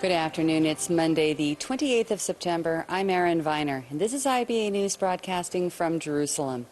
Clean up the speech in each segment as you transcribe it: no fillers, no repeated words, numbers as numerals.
Good afternoon. It's Monday, the 28th of September. I'm Erin Viner, and this is IBA News broadcasting from Jerusalem.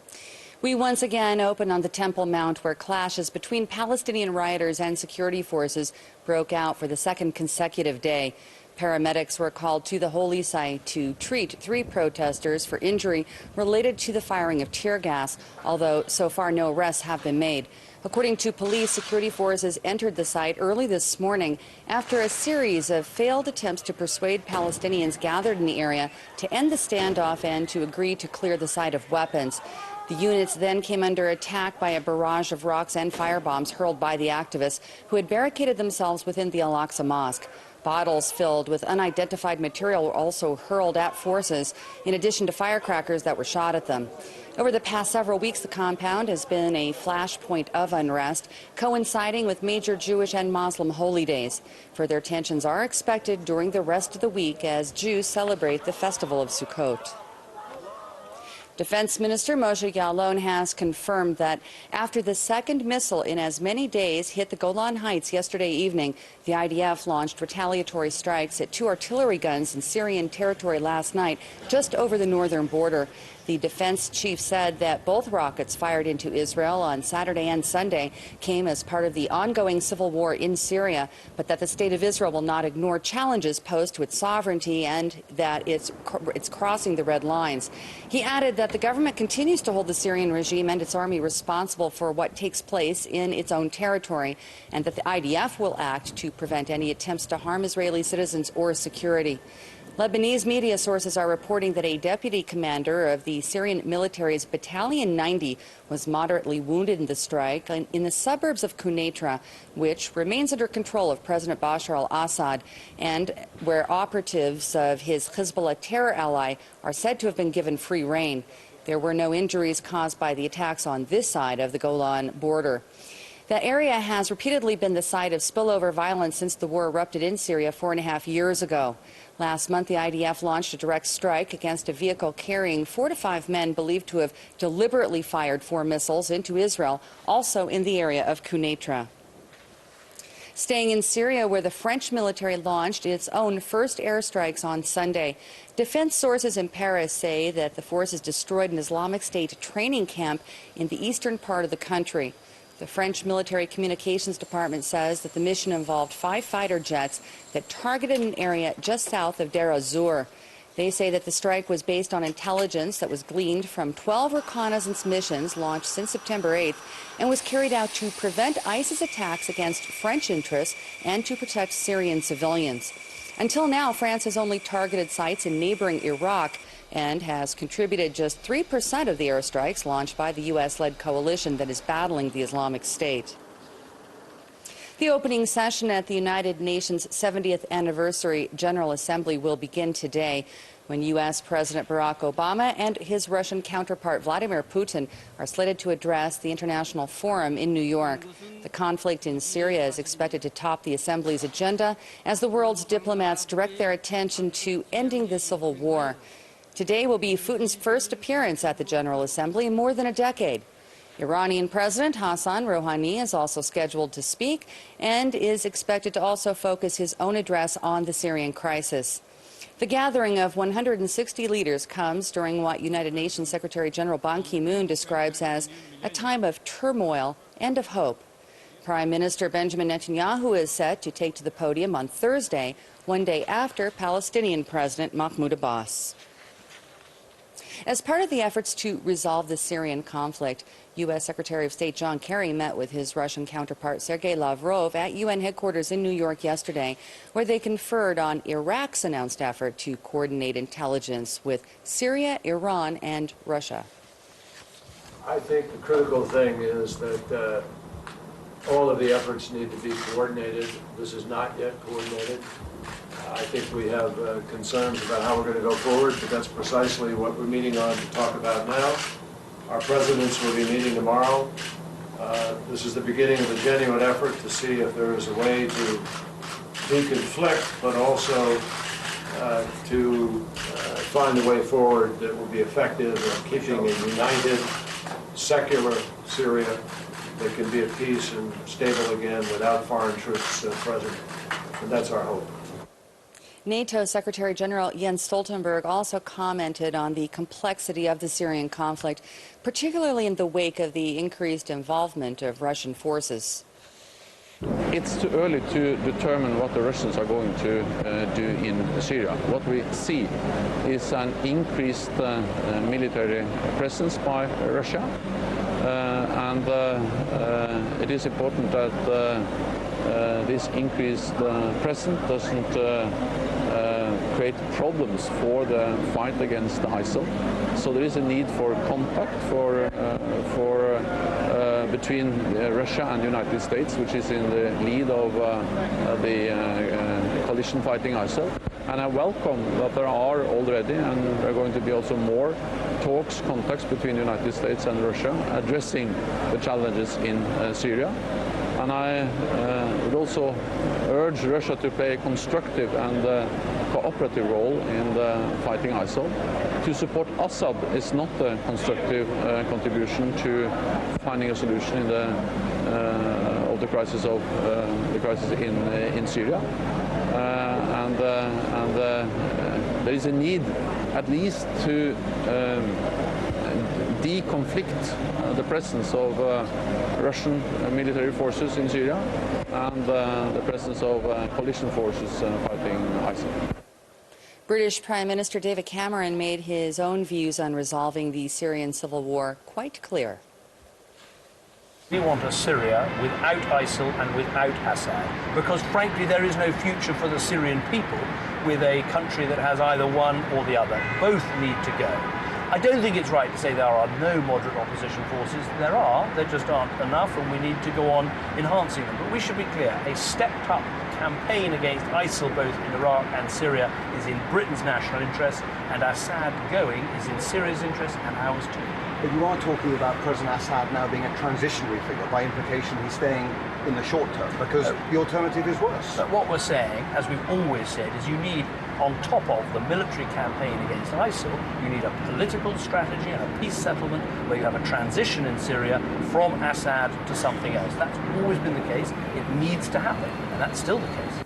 We once again open on the Temple Mount, where clashes between Palestinian rioters and security forces broke out for the second consecutive day. Paramedics were called to the holy site to treat 3 protesters for injury related to the firing of tear gas, although so far no arrests have been made. According to police, security forces entered the site early this morning after a series of failed attempts to persuade Palestinians gathered in the area to end the standoff and to agree to clear the site of weapons. The units then came under attack by a barrage of rocks and firebombs hurled by the activists, who had barricaded themselves within the Al-Aqsa Mosque. Bottles filled with unidentified material were also hurled at forces, in addition to firecrackers that were shot at them. Over the past several weeks, the compound has been a flashpoint of unrest, coinciding with major Jewish and Muslim holy days. Further tensions are expected during the rest of the week as Jews celebrate the festival of Sukkot. Defense Minister Moshe Ya'alon has confirmed that after the second missile in as many days hit the Golan Heights yesterday evening, the IDF launched retaliatory strikes at 2 artillery guns in Syrian territory last night, just over the northern border. The defense chief said that both rockets fired into Israel on Saturday and Sunday came as part of the ongoing civil war in Syria, but that the state of Israel will not ignore challenges posed to its sovereignty and that it's crossing the red lines. He added that the government continues to hold the Syrian regime and its army responsible for what takes place in its own territory, and that the IDF will act to prevent any attempts to harm Israeli citizens or security. Lebanese media sources are reporting that a deputy commander of the Syrian military's Battalion 90 was moderately wounded in the strike in the suburbs of Quneitra, which remains under control of President Bashar al-Assad, and where operatives of his Hezbollah terror ally are said to have been given free rein. There were no injuries caused by the attacks on this side of the Golan border. The area has repeatedly been the site of spillover violence since the war erupted in Syria 4.5 years ago. Last month, the IDF launched a direct strike against a vehicle carrying 4 to 5 men believed to have deliberately fired 4 missiles into Israel, also in the area of Quneitra. Staying in Syria, where the French military launched its own first airstrikes on Sunday. Defense sources in Paris say that the forces destroyed an Islamic State training camp in the eastern part of the country. The French military communications department says that the mission involved 5 fighter jets that targeted an area just south of Deir ez-Zor. They say that the strike was based on intelligence that was gleaned from 12 reconnaissance missions launched since September 8th and was carried out to prevent ISIS attacks against French interests and to protect Syrian civilians. Until now, France has only targeted sites in neighboring Iraq and has contributed just 3% of the airstrikes launched by the U.S.-led coalition that is battling the Islamic State. The opening session at the United Nations 70th Anniversary General Assembly will begin today, when U.S. President Barack Obama and his Russian counterpart Vladimir Putin are slated to address the International Forum in New York. The conflict in Syria is expected to top the Assembly's agenda as the world's diplomats direct their attention to ending the civil war. Today will be Putin's first appearance at the General Assembly in more than a decade. Iranian President Hassan Rouhani is also scheduled to speak and is expected to also focus his own address on the Syrian crisis. The gathering of 160 leaders comes during what United Nations Secretary General Ban Ki-moon describes as a time of turmoil and of hope. Prime Minister Benjamin Netanyahu is set to take to the podium on Thursday, one day after Palestinian President Mahmoud Abbass. As part of the efforts to resolve the Syrian conflict, U.S. Secretary of State John Kerry met with his Russian counterpart Sergei Lavrov at UN headquarters in New York yesterday, where they conferred on Iraq's announced effort to coordinate intelligence with Syria, Iran, and Russia. I think the critical thing is that all of the efforts need to be coordinated. This is not yet coordinated. I think we have concerns about how we're going to go forward, but that's precisely what we're meeting on to talk about now. Our presidents will be meeting tomorrow. This is the beginning of a genuine effort to see if there is a way to deconflict, but also to find a way forward that will be effective in keeping a united, secular Syria that can be at peace and stable again without foreign troops present. And that's our hope. NATO Secretary General Jens Stoltenberg also commented on the complexity of the Syrian conflict, particularly in the wake of the increased involvement of Russian forces. It's too early to determine what the Russians are going to do in Syria. What we see is an increased military presence by Russia, and it is important that this increased presence doesn't create problems for the fight against ISIL. So there is a need for contact between Russia and the United States, which is in the lead of the coalition fighting ISIL. And I welcome that there are already, and there are going to be also more talks, contacts between the United States and Russia addressing the challenges in Syria. And I would also urge Russia to play a constructive and cooperative role in fighting ISIL. To support Assad is not a constructive contribution to finding a solution in the crisis in Syria. There is a need, at least, to deconflict the presence of Russian military forces in Syria and the presence of coalition forces fighting ISIL. British Prime Minister David Cameron made his own views on resolving the Syrian civil war quite clear. We want a Syria without ISIL and without Assad, because frankly there is no future for the Syrian people with a country that has either one or the other. Both need to go. I don't think it's right to say there are no moderate opposition forces. There are, there just aren't enough, and we need to go on enhancing them. But we should be clear, a stepped-up campaign against ISIL both in Iraq and Syria is in Britain's national interest, and Assad going is in Syria's interest and ours too. But you are talking about President Assad now being a transitionary figure. By implication, he's staying in the short term, because the alternative is worse. But what we're saying, as we've always said, is you need, on top of the military campaign against ISIL, you need a political strategy and a peace settlement where you have a transition in Syria from Assad to something else. That's always been the case. It needs to happen, and that's still the case.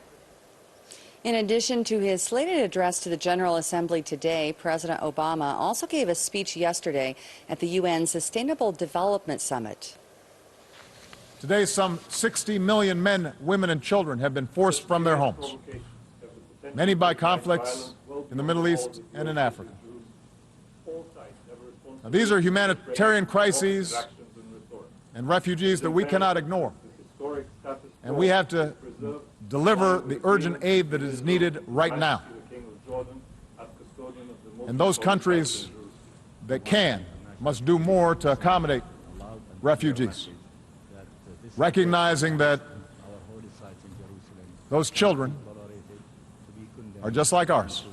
In addition to his slated address to the General Assembly today, President Obama also gave a speech yesterday at the UN Sustainable Development Summit. Today, some 60 million men, women, and children have been forced from their homes, many by conflicts in the Middle East and in Africa. Now, these are humanitarian crises and refugees that we cannot ignore, and we have to deliver the urgent aid that is needed right now. And those countries that can must do more to accommodate refugees, recognizing that those children are just like ours.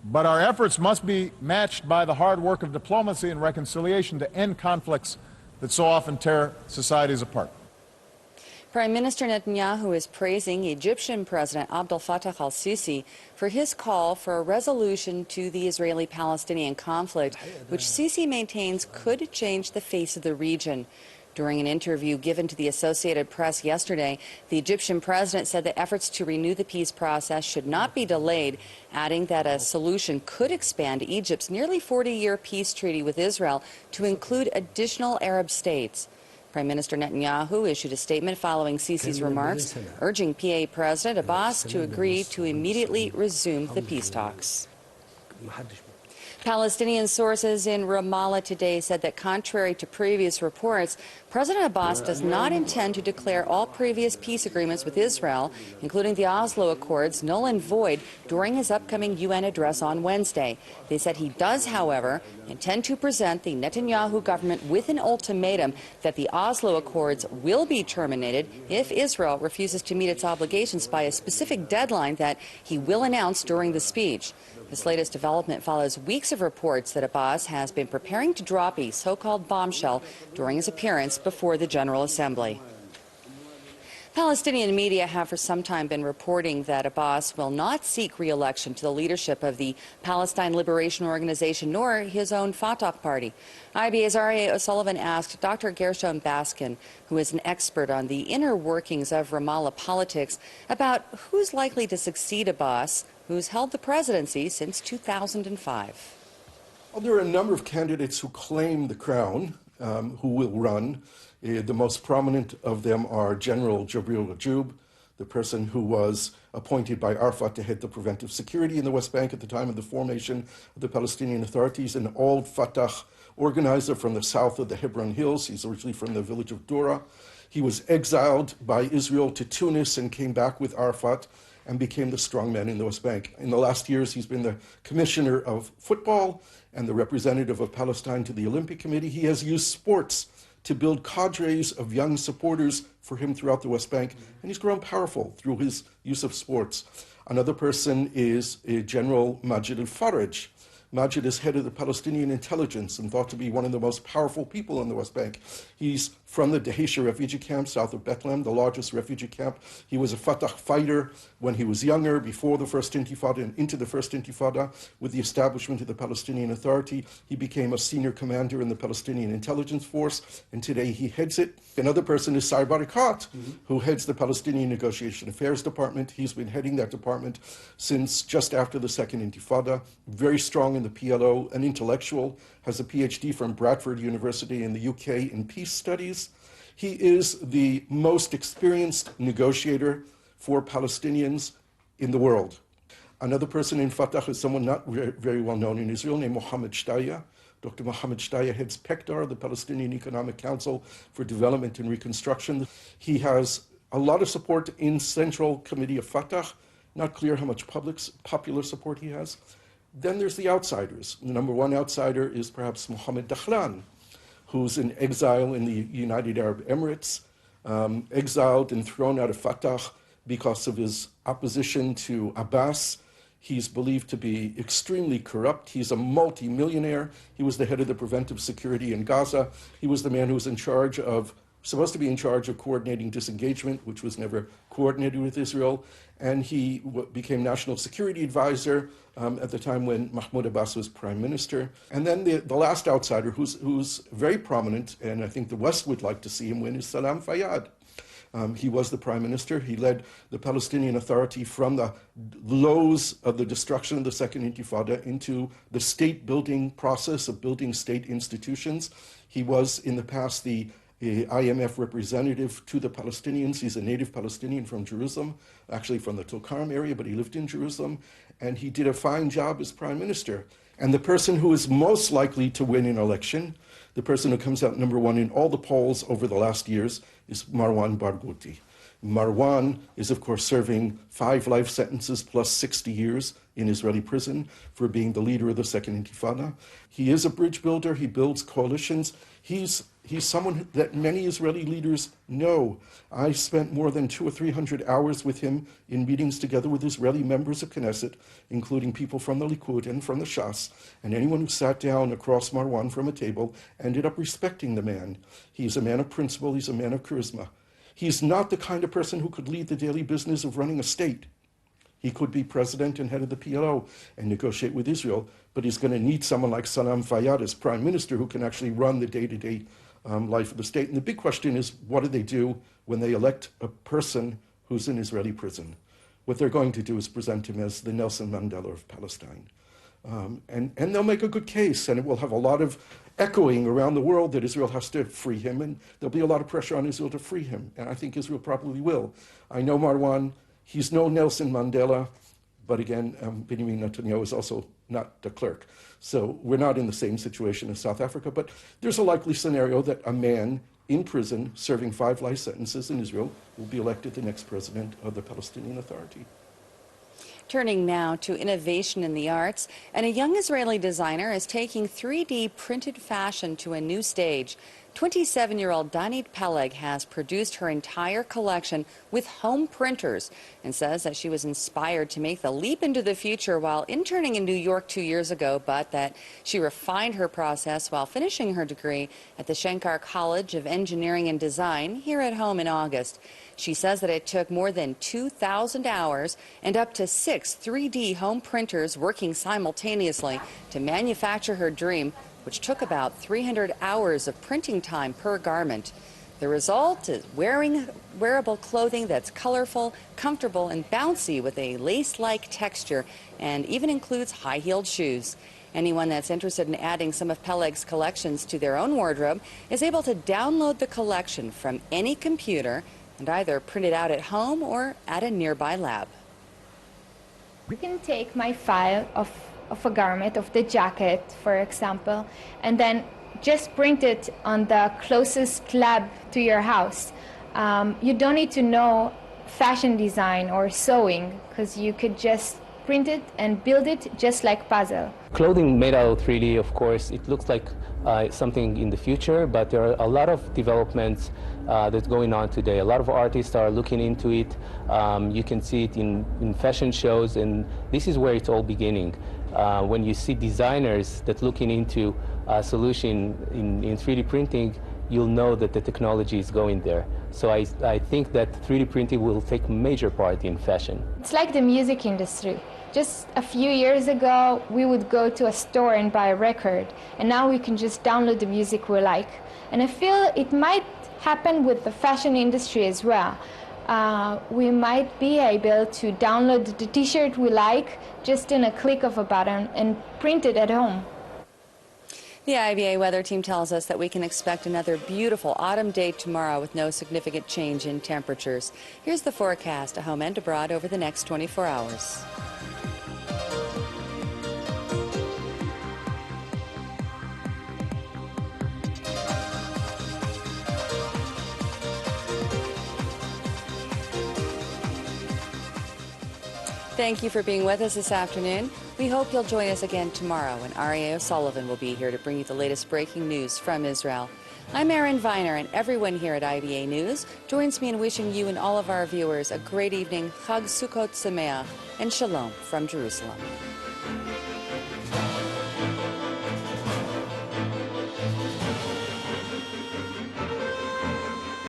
But our efforts must be matched by the hard work of diplomacy and reconciliation to end conflicts that so often tear societies apart. Prime Minister Netanyahu is praising Egyptian President Abdel Fattah al-Sisi for his call for a resolution to the Israeli-Palestinian conflict, which Sisi maintains could change the face of the region. During an interview given to the Associated Press yesterday, the Egyptian president said that efforts to renew the peace process should not be delayed, adding that a solution could expand Egypt's nearly 40-year peace treaty with Israel to include additional Arab states. Prime Minister Netanyahu issued a statement following Sisi's remarks, urging PA President Abbass to agree to immediately resume the peace talks. Palestinian sources in Ramallah today said that contrary to previous reports, President Abbass does not intend to declare all previous peace agreements with Israel, including the Oslo Accords, null and void during his upcoming UN address on Wednesday. They said he does, however, intend to present the Netanyahu government with an ultimatum that the Oslo Accords will be terminated if Israel refuses to meet its obligations by a specific deadline that he will announce during the speech. This latest development follows weeks of reports that Abbass has been preparing to drop a so-called bombshell during his appearance before the General Assembly. Palestinian media have for some time been reporting that Abbass will not seek re-election to the leadership of the Palestine Liberation Organization nor his own Fatah party. IBA's R.A. O'Sullivan asked Dr. Gershon Baskin, who is an expert on the inner workings of Ramallah politics, about who's likely to succeed Abbass, who's held the presidency since 2005. Well, there are a number of candidates who claim the crown, who will run. The most prominent of them are General Jabril Rajoub, the person who was appointed by Arafat to head the preventive security in the West Bank at the time of the formation of the Palestinian Authorities, an old Fatah organizer from the south of the Hebron Hills. He's originally from the village of Dura. He was exiled by Israel to Tunis and came back with Arafat and became the strongman in the West Bank. In the last years, he's been the commissioner of football and the representative of Palestine to the Olympic Committee. He has used sports to build cadres of young supporters for him throughout the West Bank, and he's grown powerful through his use of sports. Another person is General Majid al-Faraj. Majid is head of the Palestinian intelligence and thought to be one of the most powerful people in the West Bank. He's from the Dahisha refugee camp south of Bethlehem, the largest refugee camp. He was a Fatah fighter when he was younger, before the First Intifada and into the First Intifada. With the establishment of the Palestinian Authority, he became a senior commander in the Palestinian intelligence force, and today he heads it. Another person is Sair Barakat, who heads the Palestinian Negotiation Affairs Department. He's been heading that department since just after the Second Intifada, very strong in the PLO, an intellectual, has a PhD from Bradford University in the UK in peace studies. He is the most experienced negotiator for Palestinians in the world. Another person in Fatah is someone not very well known in Israel named Mohammed Shtaya. Dr. Mohammed Shtaya heads PECDAR, the Palestinian Economic Council for Development and Reconstruction. He has a lot of support in Central Committee of Fatah. Not clear how much popular support he has. Then there's the outsiders. The number one outsider is perhaps Mohammed Dahlan, who's in exile in the United Arab Emirates, exiled and thrown out of Fatah because of his opposition to Abbass. He's believed to be extremely corrupt. He's a multi-millionaire. He was the head of the preventive security in Gaza. He was the man who was supposed to be in charge of coordinating disengagement, which was never coordinated with Israel. And he became national security advisor at the time when Mahmoud Abbass was prime minister. And then the last outsider who's very prominent, and I think the West would like to see him win, is Salam Fayyad. He was the prime minister. He led the Palestinian Authority from the lows of the destruction of the Second Intifada into the state-building process of building state institutions. He was in the past the IMF representative to the Palestinians. He's a native Palestinian from Jerusalem, actually from the Tulkarm area, but he lived in Jerusalem, and he did a fine job as prime minister. And the person who is most likely to win an election, the person who comes out number one in all the polls over the last years, is Marwan Barghouti. Marwan is, of course, serving 5 life sentences plus 60 years in Israeli prison for being the leader of the Second Intifada. He is a bridge builder. He builds coalitions. He's someone that many Israeli leaders know. I spent more than 200 or 300 hours with him in meetings together with Israeli members of Knesset, including people from the Likud and from the Shas, and anyone who sat down across Marwan from a table ended up respecting the man. He's a man of principle. He's a man of charisma. He's not the kind of person who could lead the daily business of running a state. He could be president and head of the PLO and negotiate with Israel, but he's going to need someone like Salam Fayyad as prime minister who can actually run the day-to-day life of the state. And the big question is, what do they do when they elect a person who's in Israeli prison? What they're going to do is present him as the Nelson Mandela of Palestine. And they'll make a good case, and it will have a lot of echoing around the world that Israel has to free him, and there'll be a lot of pressure on Israel to free him, and I think Israel probably will. I know Marwan, he's no Nelson Mandela, but again, Benjamin Netanyahu is also not the clerk. So we're not in the same situation as South Africa, but there's a likely scenario that a man in prison serving 5 life sentences in Israel will be elected the next president of the Palestinian Authority. Turning now to innovation in the arts, and a young Israeli designer is taking 3D printed fashion to a new stage. 27-year-old Danit Peleg has produced her entire collection with home printers and says that she was inspired to make the leap into the future while interning in New York 2 years ago, but that she refined her process while finishing her degree at the Shankar College of Engineering and Design here at home in August. She says that it took more than 2,000 hours and up to 6 3D home printers working simultaneously to manufacture her dream, which took about 300 hours of printing time per garment. The result is wearable clothing that's colorful, comfortable, and bouncy with a lace-like texture, and even includes high-heeled shoes. Anyone that's interested in adding some of Peleg's collections to their own wardrobe is able to download the collection from any computer and either print it out at home or at a nearby lab. You can take my file of a garment, of the jacket, for example, and then just print it on the closest lab to your house. You don't need to know fashion design or sewing, because you could just print it and build it just like puzzle. Clothing made out of 3D, of course, it looks like something in the future, but there are a lot of developments that's going on today. A lot of artists are looking into it. You can see it in fashion shows, and this is where it's all beginning. When you see designers that looking into a solution in 3D printing, you'll know that the technology is going there. So I think that 3D printing will take a major part in fashion. It's like the music industry. Just a few years ago, we would go to a store and buy a record, and now we can just download the music we like. And I feel it might happen with the fashion industry as well. We might be able to download the t-shirt we like just in a click of a button and print it at home. The IBA weather team tells us that we can expect another beautiful autumn day tomorrow with no significant change in temperatures. Here's the forecast at home and abroad over the next 24 hours. Thank you for being with us this afternoon. We hope you'll join us again tomorrow when Aryeh O'Sullivan will be here to bring you the latest breaking news from Israel. I'm Erin Viner, and everyone here at IBA News joins me in wishing you and all of our viewers a great evening, Chag Sukkot Sameach, and Shalom from Jerusalem.